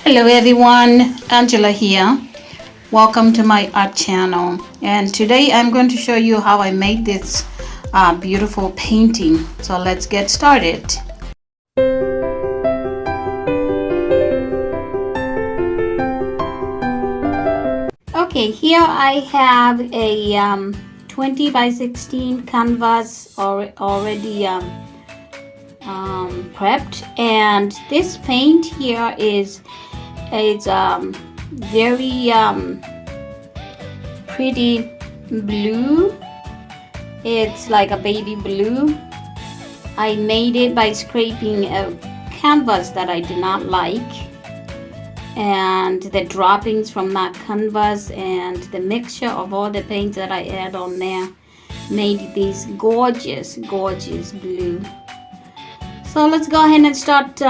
Hello everyone, Angela here. Welcome to my art channel, and today I'm going to show you how I made this beautiful painting. So let's get started. Okay, here I have a 20 by 16 canvas already prepped, and this paint here is very pretty blue. It's like a baby blue. I made it by scraping a canvas that I did not like, and the droppings from that canvas and the mixture of all the paints that I add on there made this gorgeous blue. So let's go ahead and start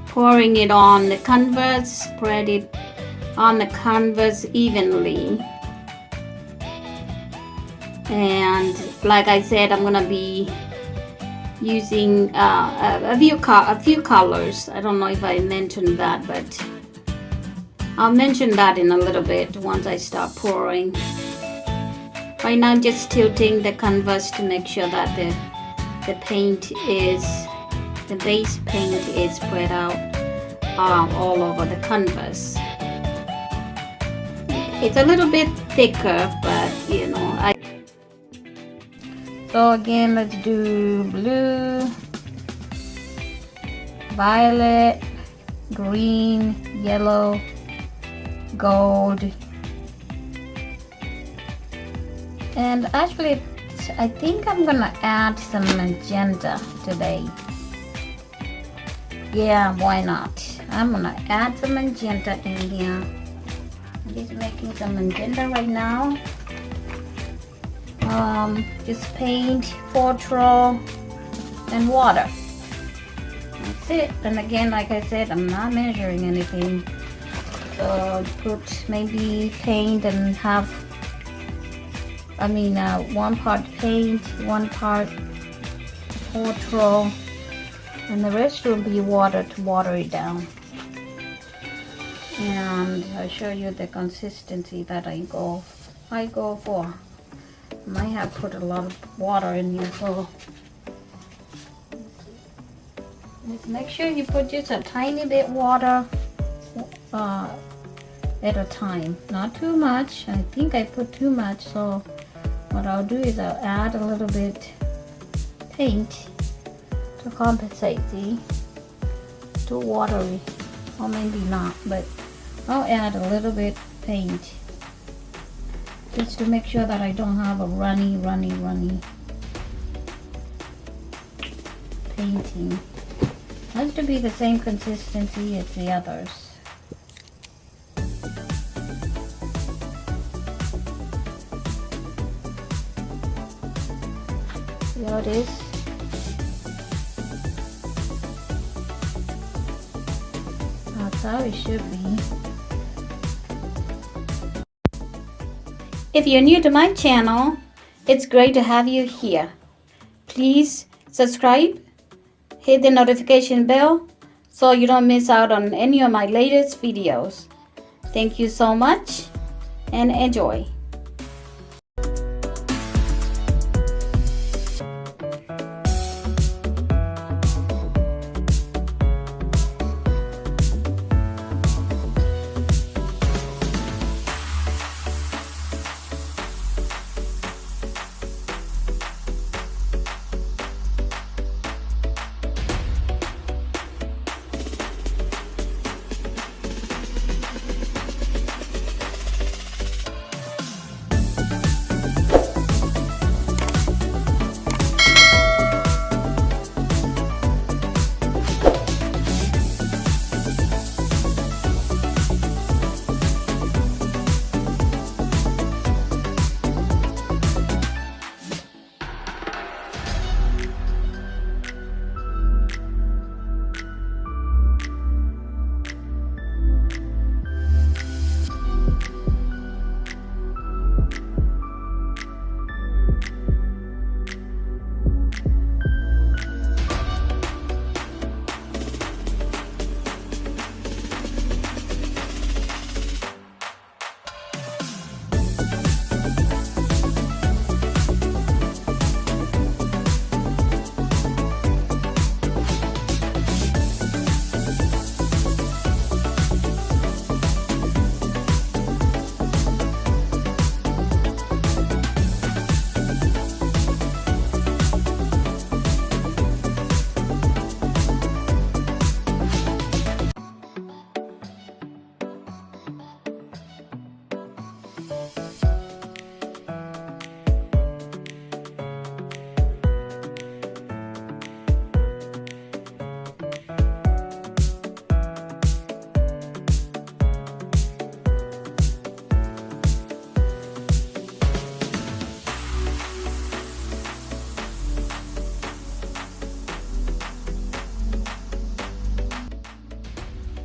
pouring it on the canvas. Spread it on the canvas evenly, and like I said, I'm gonna be using a few colors. I don't know if I mentioned that, but I'll mention that in a little bit once I start pouring. Right now, just tilting the canvas to make sure that the base paint is spread out all over the canvas. It's a little bit thicker, but you know, so again, let's do blue, violet, green, yellow, gold, and actually I think I'm gonna add some magenta today. Yeah, why not? I'm gonna add some magenta in here. I'm just making some magenta right now. Just paint, Floetrol, and water. That's it. And again, like I said, I'm not measuring anything. So put maybe paint and have, one part paint, one part Floetrol, and the rest will be water to water it down. And I'll show you the consistency that I go for. I might have put a lot of water in here, so just make sure you put just a tiny bit water at a time, not too much. I think I put too much, so what I'll do is I'll add a little bit paint to compensate. See, too watery, or maybe not, but I'll add a little bit paint just to make sure that I don't have a runny painting. It has to be the same consistency as the others. See how it is? That's how it should be. If you're new to my channel, it's great to have you here. Please subscribe, hit the notification bell so you don't miss out on any of my latest videos. Thank you so much and enjoy.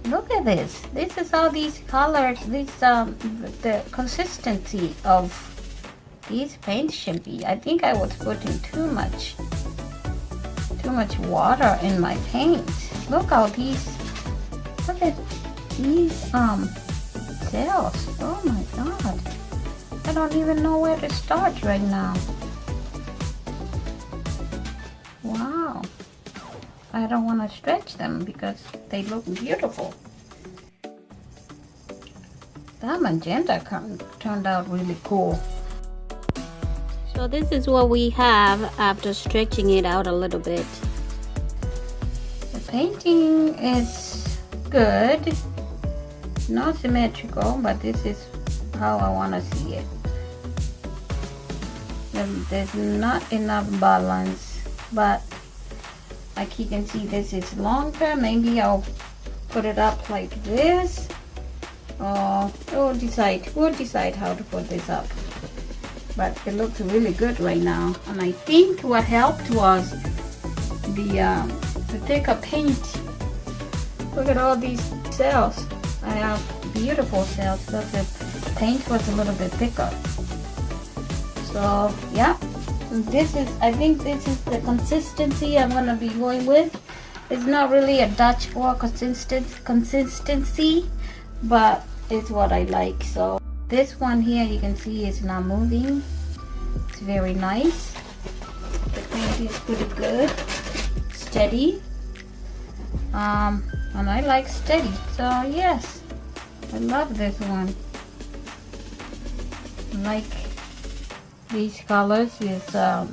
Look at this. This is all these colors, the consistency of these paints should be. I think I was putting too much water in my paint. Look at these cells. Oh my god. I don't even know where to start right now. Wow. I don't want to stretch them because they look beautiful. That magenta turned out really cool. So this is what we have after stretching it out a little bit. The painting is good. Not symmetrical, but this is how I want to see it. There's not enough balance, but like you can see, this is longer. Maybe I'll put it up like this, or we'll decide how to put this up. But it looks really good right now, and I think what helped was the thicker paint. Look at all these cells. I have beautiful cells, but the paint was a little bit thicker. So yeah, I think this is the consistency I'm gonna be going with. It's not really a Dutch oil consistency, but it's what I like. So this one here, you can see, is not moving. It's very nice. The paint is pretty good, steady, and I like steady. So yes, I love this one. I like these colors. There's a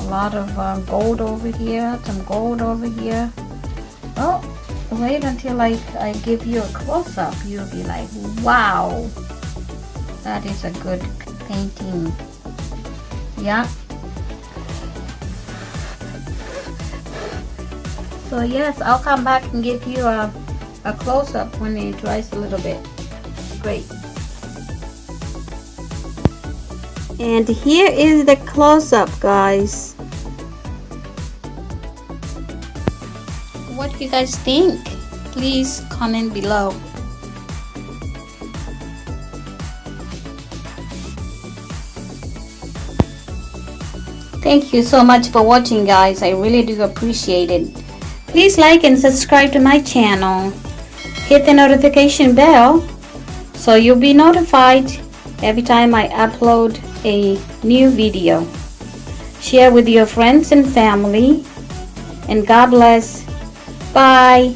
lot of gold over here, some gold over here. Oh, wait until I give you a close-up. You'll be like, wow, that is a good painting. Yeah. So yes, I'll come back and give you a close-up when it dries a little bit. Great. And here is the close-up, guys. What do you guys think? Please comment below. Thank you so much for watching, guys. I really do appreciate it. Please like and subscribe to my channel. Hit the notification bell so you'll be notified every time I upload a new video. Share with your friends and family, and God bless. Bye.